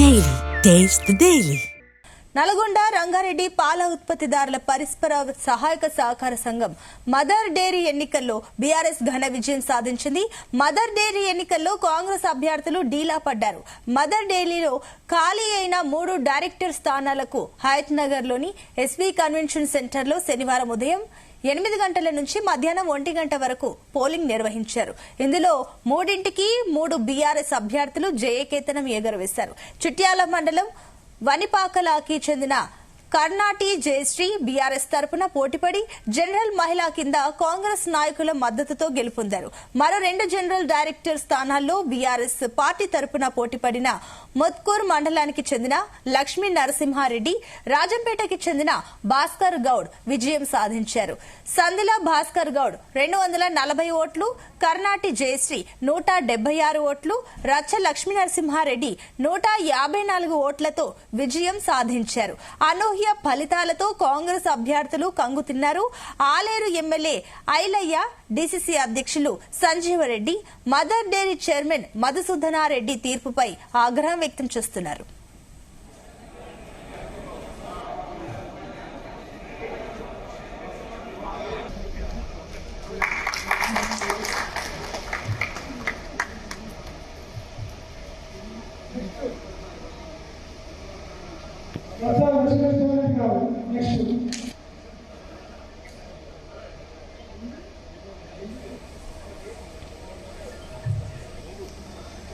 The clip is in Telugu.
Daily. Taste the Daily. Nalgonda Rangareddy పాల ఉత్పత్తిదారుల పరస్పర సహాయక సహకార సంఘం మదర్ డైరీ ఎన్నికల్లో బీఆర్ఎస్ ఘన విజయం సాధించింది. మదర్ డైరీ ఎన్నికల్లో కాంగ్రెస్ అభ్యర్థులు డీలా పడ్డారు. మదర్ డైరీలో ఖాళీ అయిన 3 డైరెక్టర్ స్థానాలకు హయత్ నగర్ లోని ఎస్వీ కన్వెన్షన్ సెంటర్ లో శనివారం ఉదయం 8 గంటల నుంచి మధ్యాహ్నం 1 గంట వరకు పోలింగ్ నిర్వహించారు. ఇందులో 3ంటికి 3 బీఆర్ఎస్ అభ్యర్థులు జయకేతనం ఎగురవేశారు. చిట్యాల మండలం వనిపాకలాకి చెందిన కర్ణాటి జయశ్రీ బీఆర్ఎస్ తరపున పోటీపడి జనరల్ మహిళా కింద కాంగ్రెస్ నాయకుల మద్దతుతో గెలుపొందారు. మరో 2 జనరల్ డైరెక్టర్ స్థానాల్లో బీఆర్ఎస్ పార్టీ తరపున పోటీపడిన మొత్కూర్ మండలానికి చెందిన లక్ష్మీ నరసింహారెడ్డి, రాజంపేటకి చెందిన భాస్కర్ గౌడ్ విజయం సాధించారు. సందిల భాస్కర్ గౌడ్ 240 ఓట్లు, కర్ణాటి జయశ్రీ 176 ఓట్లు, రచ్చ లక్ష్మీ నరసింహారెడ్డి 154 ఓట్లతో విజయం సాధించారు. అనూహ్య ఫలితాలతో కాంగ్రెస్ అభ్యర్థులు కంగుతిన్నారు. ఆలేరు ఎమ్మెల్యే ఐలయ్య, డీసీసీ అధ్యక్షులు Sanjeeva Reddy, mother dairy chairman Madhusudanareddy తీర్పుపై ఆగ్రహం వ్యక్తం చేస్తున్నారు. Next.